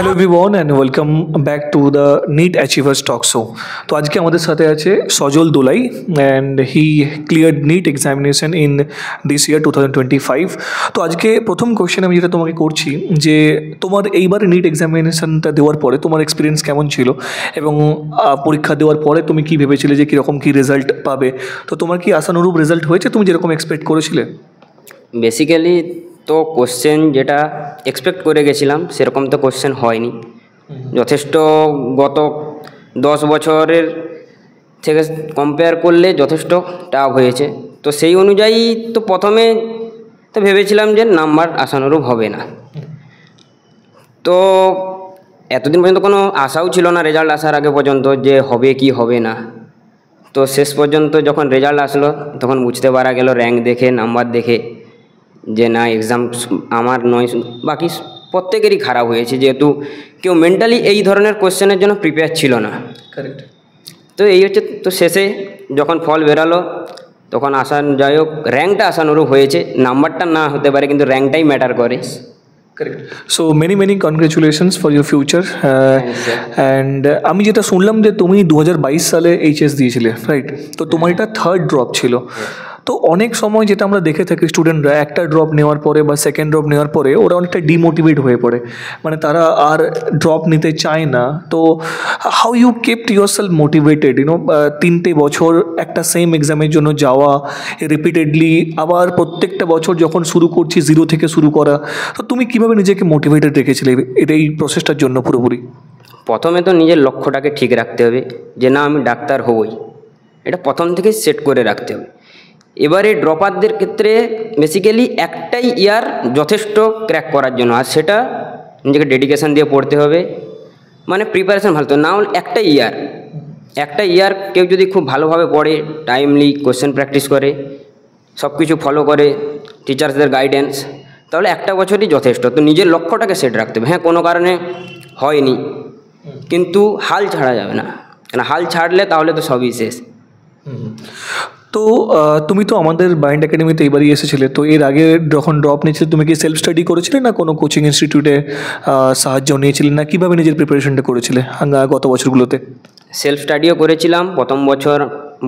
Hello everyone and welcome back to the NEET achievers talk show. তো আজকে আমাদের সাথে আছে Sajal Dolai and he cleared NEET examination in this year 2025। তো আজকে প্রথম কোয়েশ্চেন আমি যেটা তোমাকে করছি যে তোমার এইবার নিট এক্সামিনেশনটা দেওয়ার পরে তোমার এক্সপিরিয়েন্স কেমন ছিল এবং পরীক্ষা দেওয়ার পরে তুমি কি ভেবেছিলে যে কীরকম কী রেজাল্ট পাবে? তো তোমার কি আশানুরূপ রেজাল্ট হয়েছে, তুমি যেরকম এক্সপেক্ট করেছিলে? বেসিক্যালি তো কোশ্চেন যেটা এক্সপেক্ট করে গেছিলাম সেরকম তো কোশ্চেন হয়নি। যথেষ্ট গত 10 বছরের থেকে কম্পেয়ার করলে যথেষ্ট টাফ হয়েছে। তো সেই অনুযায়ী তো প্রথমে তো ভেবেছিলাম যে নাম্বার আশানুরূপ হবে না। তো এতদিন পর্যন্ত কোনো আশাও ছিল না রেজাল্ট আসার আগে পর্যন্ত যে হবে কি হবে না। তো শেষ পর্যন্ত যখন রেজাল্ট আসলো তখন বুঝতে পারা গেল র্যাঙ্ক দেখে, নাম্বার দেখে, যে না এক্সাম আমার নয় বাকি প্রত্যেকেরই খারাপ হয়েছে, যেহেতু কেউ মেন্টালি এই ধরনের কোশ্চেনের জন্য প্রিপেয়ার ছিল না। কারেক্ট। তো এই হচ্ছে, তো শেষে যখন ফল বেরালো তখন যাই হোক র্যাঙ্কটা আশানুরূপ হয়েছে। নাম্বারটা না হতে পারে কিন্তু র্যাঙ্কটাই ম্যাটার করে। Correct. So many congratulations for your future. And আমি যেটা শুনলাম যে তুমি 2022 সালে এইচএস দিয়েছিলে, রাইট? তো তোমার এটা থার্ড ড্রপ ছিল। তো অনেক সময় যেটা আমরা দেখে থাকি, স্টুডেন্টরা একটা ড্রপ নেওয়ার পরে বা সেকেন্ড ড্রপ নেওয়ার পরে ওরা অনেকটা ডিমোটিভেট হয়ে পড়ে, মানে তারা আর ড্রপ নিতে চায় না। তো how you kept yourself motivated, 3টে বছর একটা সেম এক্সামের জন্য যাওয়া রিপিটেডলি, আবার প্রত্যেকটা বছর যখন শুরু করছি জিরো থেকে শুরু করা। তো তুমি কীভাবে নিজেকে মোটিভেটেড রেখেছিলে এই প্রসেসটার জন্য পুরোপুরি? প্রথমে তো নিজের লক্ষ্যটাকে ঠিক রাখতে হবে যে না আমি ডাক্তার হবই, এটা প্রথম থেকেই সেট করে রাখতে হবে। এবারে ড্রপারদের ক্ষেত্রে বেসিক্যালি একটাই ইয়ার যথেষ্ট ক্র্যাক করার জন্য, আর সেটা নিজেকে ডেডিকেশান দিয়ে পড়তে হবে, মানে প্রিপারেশান ভালো। না হলে একটা ইয়ার কেউ যদি খুব ভালোভাবে পড়ে, টাইমলি কোশ্চেন প্র্যাকটিস করে, সব কিছু ফলো করে, টিচার্সদের গাইডেন্স, তাহলে একটা বছরই যথেষ্ট। তো নিজের লক্ষ্যটাকে সেট রাখতে হবে। হ্যাঁ, কোনো কারণে হয়নি কিন্তু হাল ছাড়া যাবে না, কেন হাল ছাড়লে তাহলে তো সবই শেষ। তো তুমি তো আমাদের বাইন্ড একাডেমিতে এবারই এসেছিলে, তো এর আগে যখন ড্রপ নিয়েছিলে তুমি কি সেলফ স্টাডি করেছিলে না কোনো কোচিং ইনস্টিটিউটে সাহায্য নিয়েছিলে, না কীভাবে নিজের প্রিপারেশনটা করেছিলে গত বছরগুলোতে? সেলফ স্টাডিও করেছিলাম, প্রথম বছর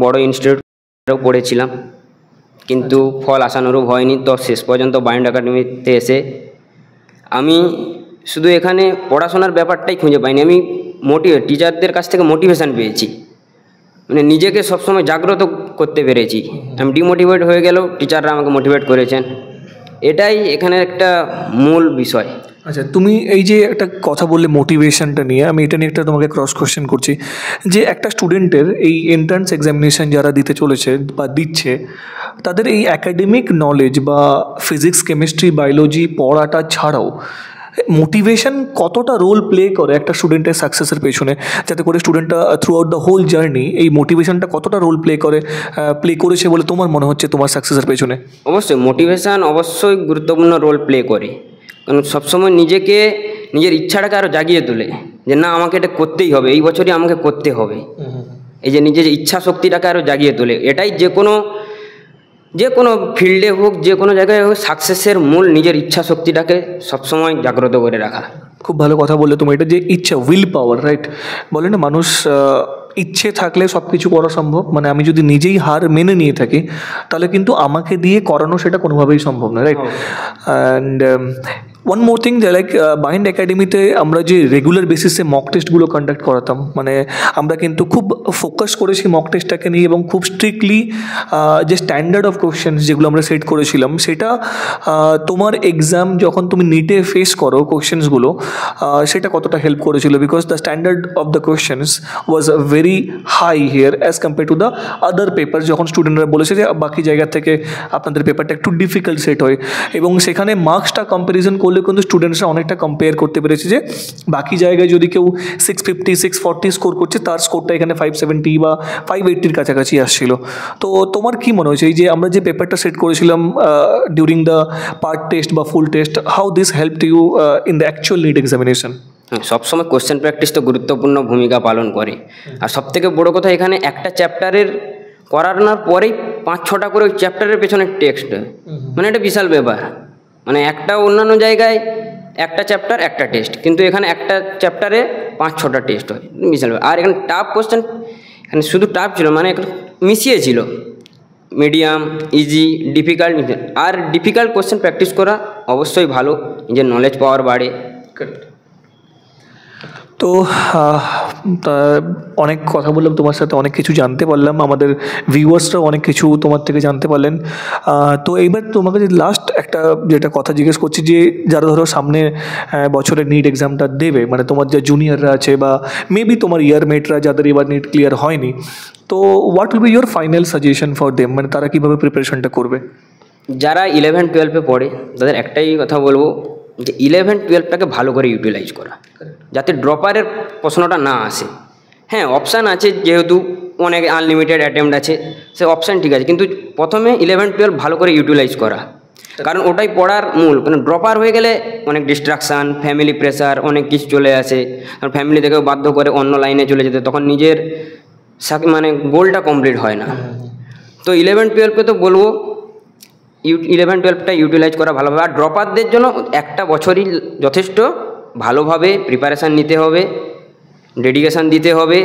বড় ইনস্টিটিউটেও পড়েছিলাম, কিন্তু ফল আশানুরূপ হয়নি। তো শেষ পর্যন্ত বাইন্ড একাডেমিতে এসে আমি শুধু এখানে পড়াশোনার ব্যাপারটাই খুঁজে পাইনি, আমি টিচারদের কাছ থেকে মোটিভেশান পেয়েছি, মানে নিজেকে সবসময় জাগ্রত করতে পেরেছি। আমি ডিমোটিভেট হয়ে গেলেও টিচাররা আমাকে মোটিভেট করেছেন, এটাই এখানে একটা মূল বিষয়। আচ্ছা, তুমি এই যে একটা কথা বললে মোটিভেশনটা নিয়ে, আমি এটা নিয়ে একটা তোমাকে ক্রস কোশ্চেন করছি যে একটা স্টুডেন্টের এই এন্ট্রান্স এক্সামিনেশন যারা দিতে চলেছে বা দিচ্ছে, তাদের এই অ্যাকাডেমিক নলেজ বা ফিজিক্স, কেমিস্ট্রি, বায়োলজি পড়াটা ছাড়াও মোটিভেশন কতটা রোল প্লে করে একটা স্টুডেন্টের সাকসেসের পেছনে, যাতে করে স্টুডেন্টটা throughout the whole journey এই মোটিভেশনটা কতটা রোল প্লে করেছে বলে তোমার মনে হচ্ছে তোমার সাকসেসের পেছনে? অবশ্যই মোটিভেশান অবশ্যই গুরুত্বপূর্ণ রোল প্লে করে, কারণ সবসময় নিজের ইচ্ছাটাকে আরও জাগিয়ে তোলে যে না আমাকে এটা করতেই হবে, এই বছরই আমাকে করতে হবে। এই যে নিজের ইচ্ছা শক্তিটাকে আরও জাগিয়ে তোলে, এটাই যে কোনো ফিল্ডে হোক, যে কোনো জায়গায় হোক, সাকসেসের মূল নিজের ইচ্ছা শক্তিটাকে সবসময় জাগ্রত করে রাখা। খুব ভালো কথা বললে তুমি, এটা যে ইচ্ছা, উইল পাওয়ার, রাইট? বলে না মানুষ ইচ্ছে থাকলে সব কিছু করা সম্ভব, মানে আমি যদি নিজেই হার মেনে নিয়ে থাকি তাহলে কিন্তু আমাকে দিয়ে করানো সেটা কোনোভাবেই সম্ভব না, right? And one more thing, যে লাইক বাইন্ড একাডেমিতে আমরা যে রেগুলার বেসিসে মক টেস্টগুলো কন্ডাক্ট করাতাম, মানে আমরা কিন্তু খুব ফোকাস করেছি মক টেস্টটাকে নিয়ে এবং খুব স্ট্রিক্টলি যে স্ট্যান্ডার্ড অফ কোশ্চেন্স যেগুলো আমরা সেট করেছিলাম সেটা তোমার এক্সাম যখন তুমি নিটে ফেস করো কোশ্চেন্সগুলো, সেটা কতটা হেল্প করেছিল? Because the standard of the questions was very high here as compare to the other paper. যখন স্টুডেন্টরা বলেছে যে বাকি জায়গা থেকে আপনাদের পেপারটা একটু ডিফিকাল্ট সেট হয়, এবং সেখানে মার্কসটা কম্প্যারিজন করলে কিন্তু স্টুডেন্টসরা অনেকটা কম্পেয়ার করতে পেরেছে যে বাকি জায়গায় যদি কেউ 650 640 স্কোর করছে, তার স্কোরটা এখানে 570 বা 580-র কাছাকাছি আসছিল। তো তোমার কি মনে হয়েছে এই যে আমরা যে পেপারটা সেট করেছিলাম ডিউরিং দ্য পার্ট টেস্ট বা full test, how this help you in the actual NEET examination? সবসময় কোশ্চেন প্র্যাকটিস তো গুরুত্বপূর্ণ ভূমিকা পালন করে, আর সবথেকে বড় কথা এখানে একটা চ্যাপ্টারের করানোর পরেই 5-6টা করে ওই চ্যাপ্টারের পেছনে টেক্সট, মানে এটা বিশাল ব্যাপার। মানে একটা অন্যান্য জায়গায় একটা চ্যাপ্টার একটা টেস্ট, কিন্তু এখানে একটা চ্যাপ্টারে 5-6টা টেস্ট হয় বিশাল। আর এখানে টাফ কোশ্চেন, এখানে শুধু টাফ ছিল মানে এখানে মিশিয়ে ছিল, মিডিয়াম, ইজি, ডিফিকাল্ট। আর ডিফিকাল্ট কোশ্চেন প্র্যাকটিস করা অবশ্যই ভালো, নিজের নলেজ পাওয়ার বাড়ে। তো তা অনেক কথা বললাম তোমার সাথে, অনেক কিছু জানতে পারলাম, আমাদের ভিউয়ার্সরাও অনেক কিছু তোমার থেকে জানতে পারলেন। তো এইবার তোমাকে যে লাস্ট একটা যেটা কথা জিজ্ঞেস করছি, যে যারা ধরো সামনে বছরে নিট এক্সামটা দেবে, মানে তোমার যে জুনিয়ররা আছে বা মেবি তোমার ইয়ারমেটরা যাদের এবার নিট ক্লিয়ার হয়নি, তো what will be your final suggestion for them, মানে তারা কীভাবে প্রিপারেশনটা করবে? যারা 11-12-এ পড়ে তাদের একটাই কথা বলবো, যে 11-12টাকে ভালো করে ইউটিলাইজ করা, যাতে ড্রপারের প্রশ্নটা না আসে। হ্যাঁ, অপশান আছে, যেহেতু অনেক আনলিমিটেড অ্যাটেম্প্ট আছে, সে অপশান ঠিক আছে, কিন্তু প্রথমে 11-12 ভালো করে ইউটিলাইজ করা, কারণ ওটাই পড়ার মূল। কারণ ড্রপার হয়ে গেলে অনেক ডিস্ট্রাকশান, ফ্যামিলি প্রেশার, অনেক কিছু চলে আসে, কারণ ফ্যামিলি থেকেও বাধ্য করে অন্য লাইনে চলে যেতে, তখন নিজের মানে গোলটা কমপ্লিট হয় না। তো 11-12কে তো বলবো 11-12টা ইউটিলাইজ করা ভালোভাবে। আর ড্রপারদের জন্য একটা বছরই যথেষ্ট, ভালোভাবে প্রিপারেশান নিতে হবে, ডেডিকেশান দিতে হবে,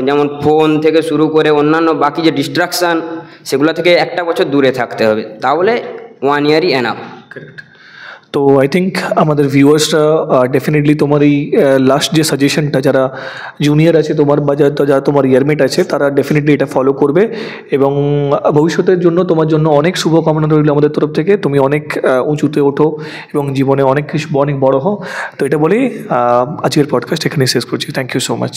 যেমন ফোন থেকে শুরু করে অন্যান্য বাকি যে ডিস্ট্রাকশান, সেগুলো থেকে একটা বছর দূরে থাকতে হবে, তাহলে 1 ইয়ারই এনাফ। কারেক্ট। তো আই থিঙ্ক আমাদের ভিউয়ার্সরা ডেফিনেটলি তোমার এই লাস্ট যে সাজেশনটা, যারা জুনিয়র আছে তোমার বা যারা তোমার ইয়ারমেট আছে, তারা ডেফিনেটলি এটা ফলো করবে, এবং ভবিষ্যতের জন্য তোমার জন্য অনেক শুভকামনা রইল আমাদের তরফ থেকে। তুমি অনেক উঁচুতে ওঠো এবং জীবনে অনেক কিছু অনেক বড় হও। তো এটা বলেই আজকের পডকাস্ট এখানেই শেষ করছি। Thank you so much.